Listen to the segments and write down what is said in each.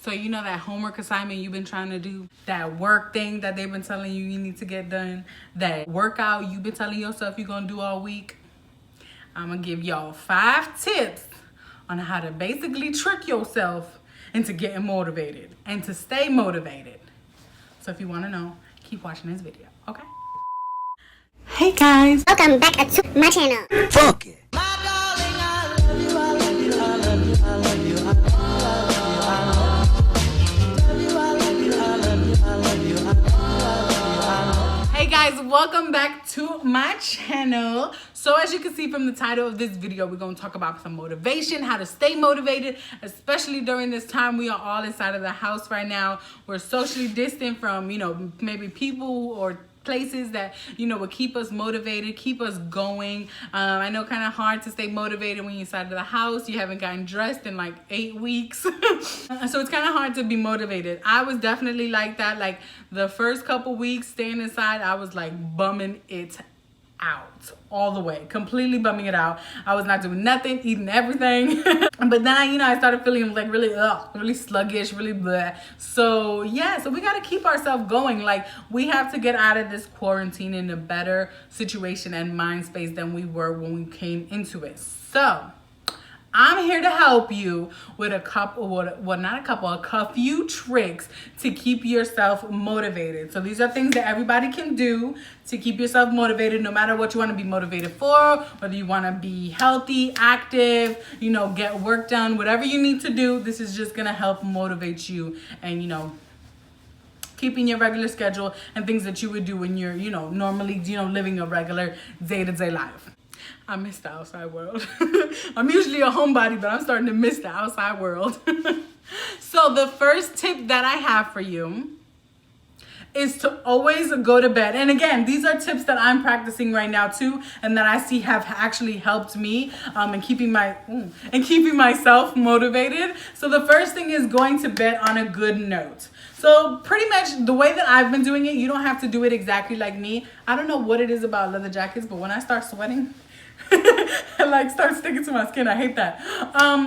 So you know that homework assignment you've been trying to do, that work thing that they've been telling you you need to get done, that workout you've been telling yourself you're gonna do all week? I'm gonna give y'all 5 tips on how to basically trick yourself into getting motivated and to stay motivated. So if you wanna know, keep watching this video, okay? Hey guys, Welcome back to my channel. Fuck it. Hey guys, welcome back to my channel. So as you can see from the title of this video, we're going to talk about some motivation, how to stay motivated, especially during this time. We are all inside of the house right now. We're socially distant from, maybe people or places that would keep us motivated, keep us going. I know kind of hard to stay motivated when you're inside of the house. You haven't gotten dressed in like 8 weeks. So it's kind of hard to be motivated. I was definitely like that. Like the first couple weeks staying inside, I was like bumming it out all the way, completely bumming it out. I was not doing nothing, eating everything. But then I started feeling like really sluggish, really bleh. So yeah, so we got to keep ourselves going. Like we have to get out of this quarantine in a better situation and mind space than we were when we came into it. So I'm here to help you with a few tricks to keep yourself motivated. So these are things that everybody can do to keep yourself motivated, no matter what you want to be motivated for, whether you want to be healthy, active, get work done, whatever you need to do. This is just going to help motivate you and, keeping your regular schedule and things that you would do when you're, normally, living a regular day-to-day life. I miss the outside world. I'm usually a homebody, but I'm starting to miss the outside world. So the first tip that I have for you is to always go to bed. And again, these are tips that I'm practicing right now too, and that I see have actually helped me in keeping myself motivated. So the first thing is going to bed on a good note. So pretty much the way that I've been doing it, you don't have to do it exactly like me. I don't know what it is about leather jackets, but when I start sweating, it start sticking to my skin. I hate that.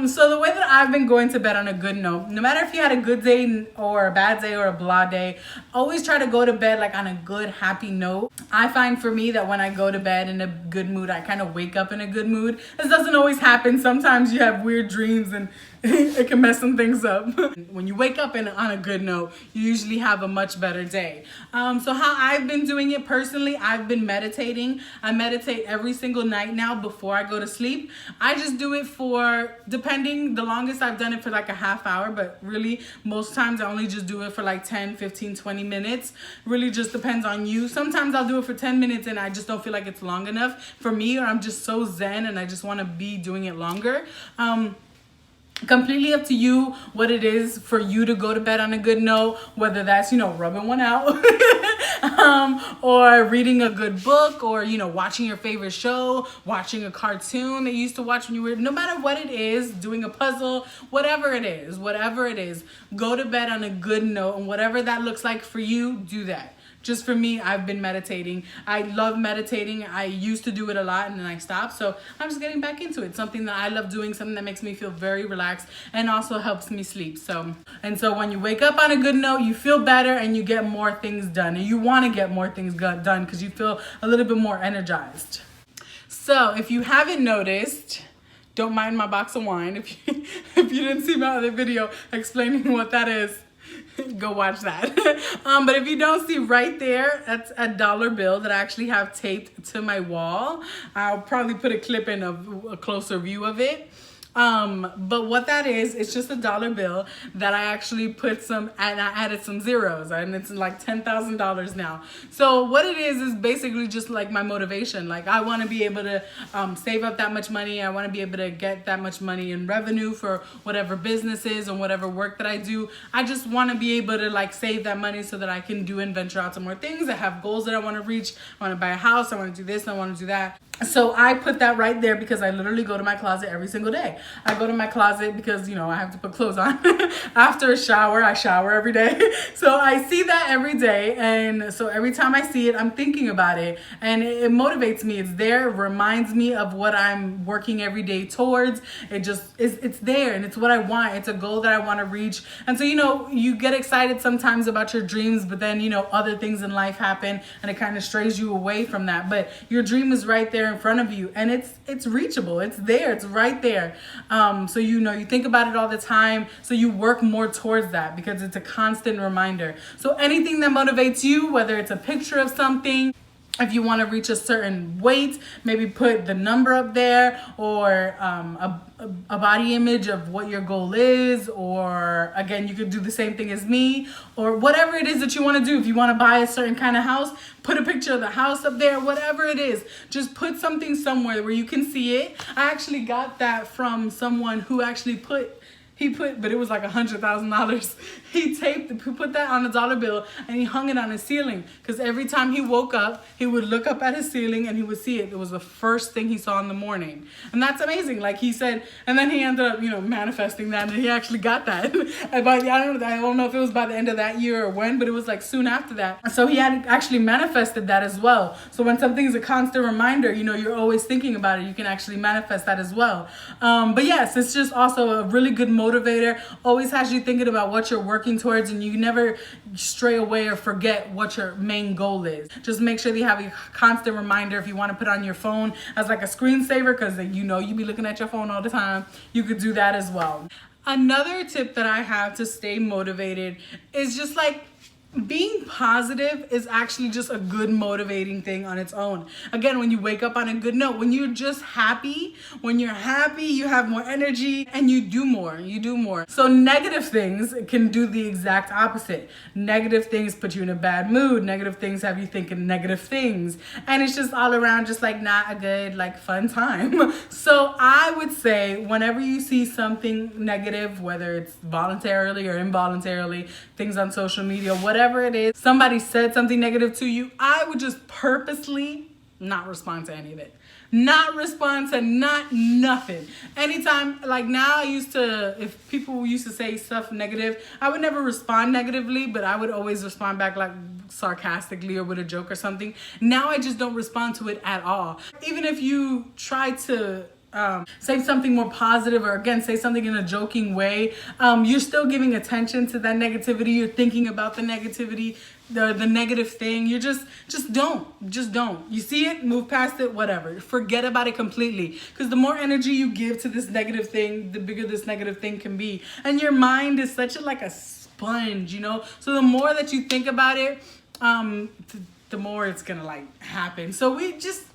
So the way that I've been going to bed on a good note, no matter if you had a good day or a bad day or a blah day, always try to go to bed on a good, happy note. I find for me that when I go to bed in a good mood, I kind of wake up in a good mood. This doesn't always happen. Sometimes you have weird dreams and it can mess some things up. When you wake up on a good note, you usually have a much better day. So how I've been doing it personally, I've been meditating. I meditate every single night now before I go to sleep. I just do it for, depending, the longest I've done it for like a half hour, but really most times I only just do it for like 10, 15, 20 minutes. Really just depends on you. Sometimes I'll do it for 10 minutes and I just don't feel like it's long enough for me, or I'm just so zen and I just want to be doing it longer. Completely up to you what it is for you to go to bed on a good note, whether that's, rubbing one out or reading a good book, or, watching your favorite show, watching a cartoon that you used to watch when you were, no matter what it is, doing a puzzle, whatever it is, go to bed on a good note, and whatever that looks like for you, do that. Just for me, I've been meditating. I love meditating. I used to do it a lot and then I stopped. So I'm just getting back into it. Something that I love doing, something that makes me feel very relaxed and also helps me sleep. So when you wake up on a good note, you feel better and you get more things done. And you want to get more things done because you feel a little bit more energized. So if you haven't noticed, don't mind my box of wine. If you didn't see my other video explaining what that is, go watch that. But if you don't see right there, that's a dollar bill that I actually have taped to my wall. I'll probably put a clip in of a closer view of it. But what that is, it's just a dollar bill that I actually and I added some zeros, and it's like $10,000 now. So what it is basically just like my motivation. Like I want to be able to save up that much money. I want to be able to get that much money in revenue for whatever businesses and whatever work that I do. I just want to be able to save that money so that I can do and venture out to more things. I have goals that I want to reach. I want to buy a house. I want to do this. I want to do that. So I put that right there because I literally go to my closet every single day. I go to my closet because, you know, I have to put clothes on. After a shower, I shower every day. So I see that every day. And so every time I see it, I'm thinking about it. And it motivates me. It's there. It reminds me of what I'm working every day towards. It just is, it's there. And it's what I want. It's a goal that I want to reach. And so, you know, you get excited sometimes about your dreams, but then, you know, other things in life happen and it kind of strays you away from that. But your dream is right there in front of you, and it's reachable. It's there. It's right there. So you know, you think about it all the time, so you work more towards that because it's a constant reminder. So anything that motivates you, whether it's a picture of something, if you want to reach a certain weight, maybe put the number up there, or a body image of what your goal is, or again, you could do the same thing as me, or whatever it is that you want to do. If you want to buy a certain kind of house, put a picture of the house up there, whatever it is. Just put something somewhere where you can see it. I actually got that from someone who actually put, but it was like $100,000. He put that on a dollar bill and he hung it on his ceiling. Because every time he woke up, he would look up at his ceiling and he would see it. It was the first thing he saw in the morning. And that's amazing. Like he said, and then he ended up, you know, manifesting that, and he actually got that. I don't know if it was by the end of that year or when, but it was like soon after that. So he had actually manifested that as well. So when something's a constant reminder, you know, you're always thinking about it, you can actually manifest that as well. But yes, it's just also a really good motivator. Always has you thinking about what you're working towards, and you never stray away or forget what your main goal is. Just make sure that you have a constant reminder. If you want to put on your phone as like a screensaver, because you know you be looking at your phone all the time, you could do that as well. Another tip that I have to stay motivated is just like being positive is actually just a good motivating thing on its own. Again, when you wake up on a good note, when you're just happy, when you're happy, you have more energy and you do more. So negative things can do the exact opposite. Negative things put you in a bad mood. Negative things have you thinking negative things. And it's just all around just like not a good, like fun time. So I would say whenever you see something negative, whether it's voluntarily or involuntarily, things on social media, whatever it is, somebody said something negative to you, I would just purposely not respond to any of it. Not respond to nothing. Anytime, like now I used to, if people used to say stuff negative, I would never respond negatively, but I would always respond back like sarcastically or with a joke or something. Now I just don't respond to it at all. Even if you try to say something more positive, or again say something in a joking way, you're still giving attention to that negativity. You're thinking about the negativity, the negative thing. You just don't you see it, move past it, whatever, forget about it completely, because the more energy you give to this negative thing, the bigger this negative thing can be. And your mind is such like a sponge, you know, so the more that you think about it, the more it's gonna like happen. So we just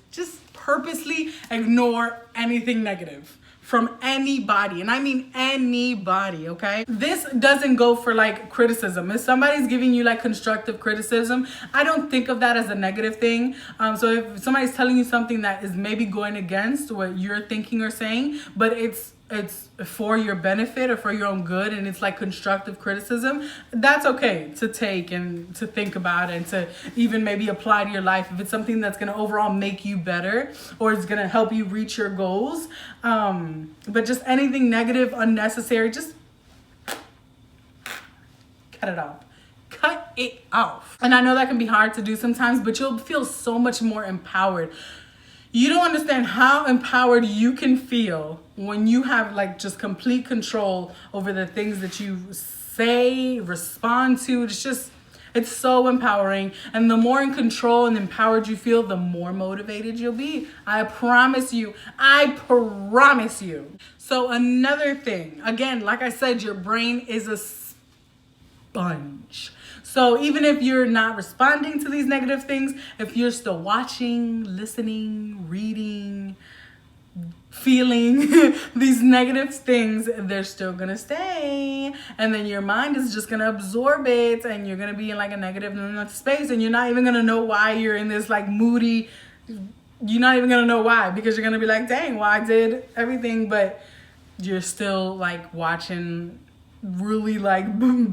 purposely ignore anything negative from anybody, and I mean anybody, okay? This doesn't go for like criticism. If somebody's giving you like constructive criticism, I don't think of that as a negative thing. So if somebody's telling you something that is maybe going against what you're thinking or saying, but it's for your benefit or for your own good, and it's like constructive criticism, that's okay to take and to think about and to even maybe apply to your life. If it's something that's going to overall make you better or it's going to help you reach your goals, but just anything negative, unnecessary, just cut it off. Cut it off. And I know that can be hard to do sometimes, but you'll feel so much more empowered. You don't understand how empowered you can feel when you have like just complete control over the things that you say, respond to. It's so empowering. And the more in control and empowered you feel, the more motivated you'll be. I promise you. So another thing, again, like I said, your brain is a sponge. So even if you're not responding to these negative things, if you're still watching, listening, reading, feeling these negative things, they're still gonna stay. And then your mind is just gonna absorb it, and you're gonna be in like a negative space, and you're not even gonna know why you're in this like moody, you're not even gonna know why, because you're gonna be like, dang, well, I did everything, but you're still like watching really like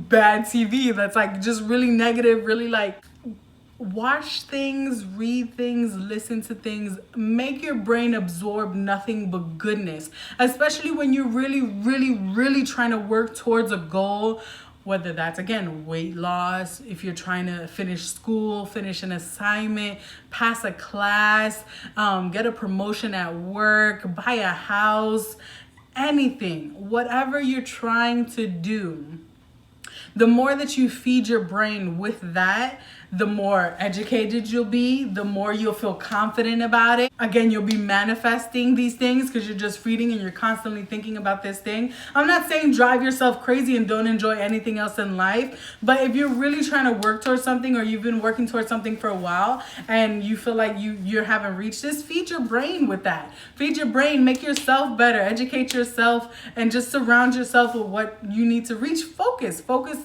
bad TV that's like just really negative, really like watch things, read things, listen to things, make your brain absorb nothing but goodness, especially when you're really trying to work towards a goal, whether that's, again, weight loss, if you're trying to finish school, finish an assignment, pass a class, get a promotion at work, buy a house, anything, whatever you're trying to do. The more that you feed your brain with that, the more educated you'll be, the more you'll feel confident about it. Again, you'll be manifesting these things because you're just feeding and you're constantly thinking about this thing. I'm not saying drive yourself crazy and don't enjoy anything else in life, but if you're really trying to work towards something, or you've been working towards something for a while and you feel like you haven't reached this, feed your brain with that. Feed your brain, make yourself better, educate yourself, and just surround yourself with what you need to reach. Focus,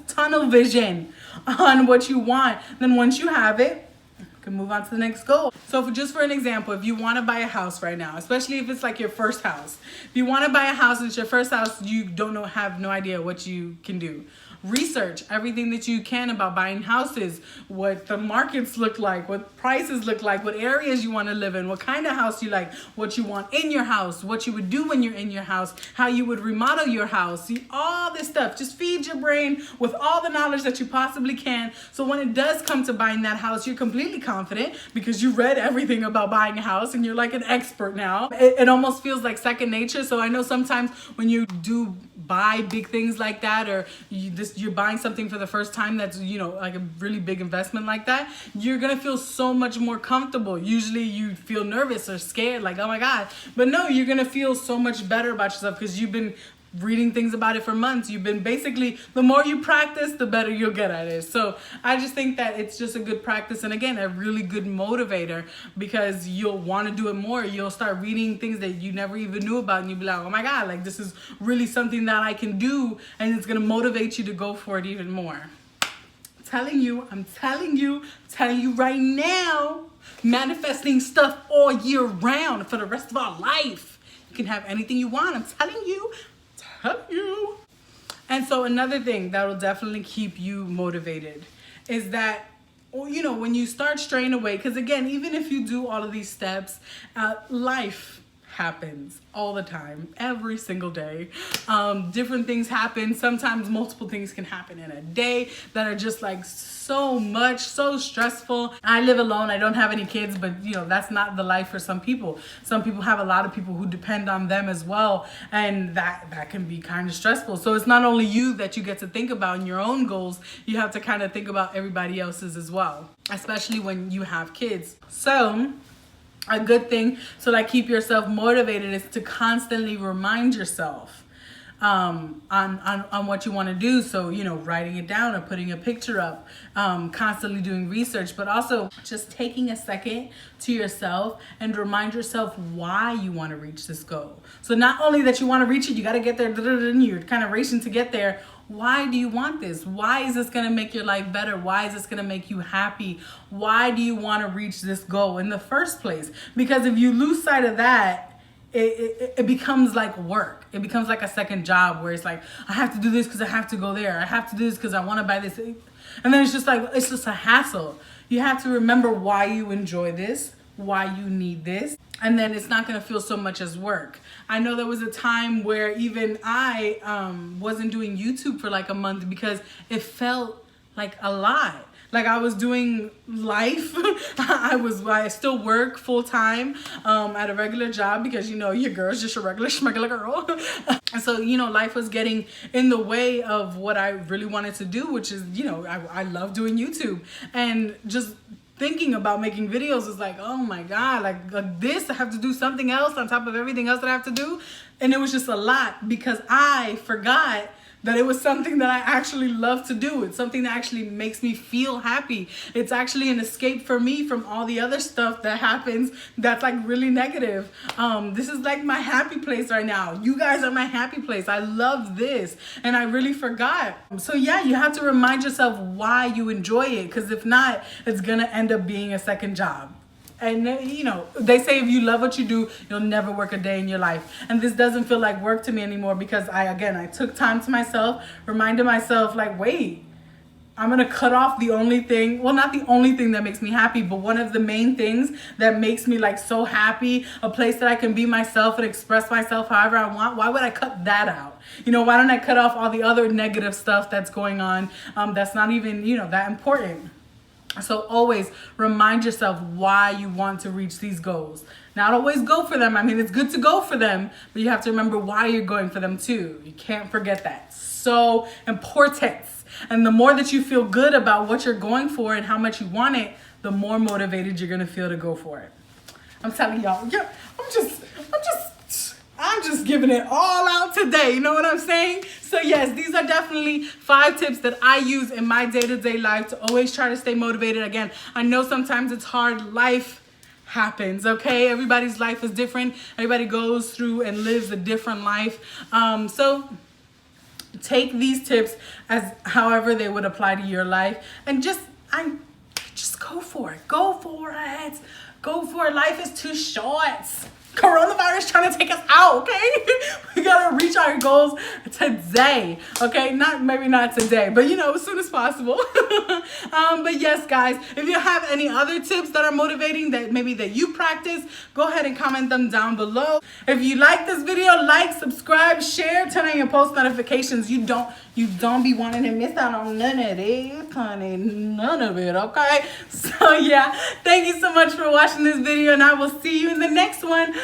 tunnel vision on what you want. Then once you have it, you can move on to the next goal. So just for an example, if you want to buy a house right now, especially if it's like your first house, if you want to buy a house and it's your first house, you have no idea what you can do. Research everything that you can about buying houses, what the markets look like, what prices look like, what areas you want to live in, what kind of house you like, what you want in your house, what you would do when you're in your house, how you would remodel your house. See, all this stuff. Just feed your brain with all the knowledge that you possibly can. So when it does come to buying that house, you're completely confident because you read everything about buying a house and you're like an expert now. It almost feels like second nature. So I know sometimes when you do buy big things like that, or you're buying something for the first time that's, like a really big investment like that, you're gonna feel so much more comfortable. Usually you feel nervous or scared, like, oh my God. But no, you're gonna feel so much better about yourself because you've been reading things about it for months. You've been basically, the more you practice, the better you'll get at it. So I just think that it's just a good practice, and again, a really good motivator, because you'll want to do it more. You'll start reading things that you never even knew about, and you'll be like, oh my God, like this is really something that I can do, and it's going to motivate you to go for it even more. I'm telling you right now, manifesting stuff all year round for the rest of our life. You can have anything you want. I'm telling you. And so another thing that will definitely keep you motivated is that, when you start straying away, because again, even if you do all of these steps, life happens all the time, every single day. Different things happen. Sometimes multiple things can happen in a day that are just like so much, so stressful. I live alone. I don't have any kids, but that's not the life for some people. Some people have a lot of people who depend on them as well, and that can be kind of stressful. So it's not only you that you get to think about in your own goals, you have to kind of think about everybody else's as well, especially when you have kids. So a good thing to keep yourself motivated is to constantly remind yourself on what you want to do. So, writing it down or putting a picture up, constantly doing research, but also just taking a second to yourself and remind yourself why you want to reach this goal. So not only that you want to reach it, you got to get there, and you're kind of racing to get there. Why do you want this? Why is this going to make your life better? Why is this going to make you happy? Why do you want to reach this goal in the first place? Because if you lose sight of that, it becomes like work. It becomes like a second job where it's like, I have to do this because I have to go there. I have to do this because I want to buy this. And then it's just a hassle. You have to remember why you enjoy this, why you need this, and then it's not going to feel so much as work. I know there was a time where even I wasn't doing YouTube for like a month because it felt like a lot. Like I was doing life. I still work full time at a regular job because your girl's just a regular schmegular girl. And so life was getting in the way of what I really wanted to do, which is I love doing YouTube, and just thinking about making videos is like, oh my God, like this, I have to do something else on top of everything else that I have to do. And it was just a lot because I forgot that it was something that I actually love to do. It's something that actually makes me feel happy. It's actually an escape for me from all the other stuff that happens that's like really negative. This is like my happy place right now. You guys are my happy place. I love this. And I really forgot. So yeah, you have to remind yourself why you enjoy it, because if not, it's gonna end up being a second job. And they say if you love what you do, you'll never work a day in your life. And this doesn't feel like work to me anymore because I took time to myself, reminded myself like, wait, I'm going to cut off the only thing, well, not the only thing that makes me happy, but one of the main things that makes me like so happy, a place that I can be myself and express myself however I want. Why would I cut that out? You know, why don't I cut off all the other negative stuff that's going on that's not even, you know, that important? So always remind yourself why you want to reach these goals. Not always go for them. I mean, it's good to go for them, but you have to remember why you're going for them too. You can't forget that. So important. And the more that you feel good about what you're going for and how much you want it, the more motivated you're going to feel to go for it. I'm telling y'all, yeah, I'm just giving it all out today. You know what I'm saying? So yes, these are definitely 5 tips that I use in my day-to-day life to always try to stay motivated. Again, I know sometimes it's hard. Life happens, okay? Everybody's life is different. Everybody goes through and lives a different life. So take these tips as however they would apply to your life, and just go for it. Go for it. Go for it. Life is too short. Coronavirus trying to take us out, okay? We gotta reach our goals today, okay? Maybe not today, but you know, as soon as possible. But yes, guys, if you have any other tips that are motivating that you practice, go ahead and comment them down below. If you like this video, like, subscribe, share, turn on your post notifications. You don't be wanting to miss out on none of this, honey. None of it, okay? So yeah, thank you so much for watching this video, and I will see you in the next one.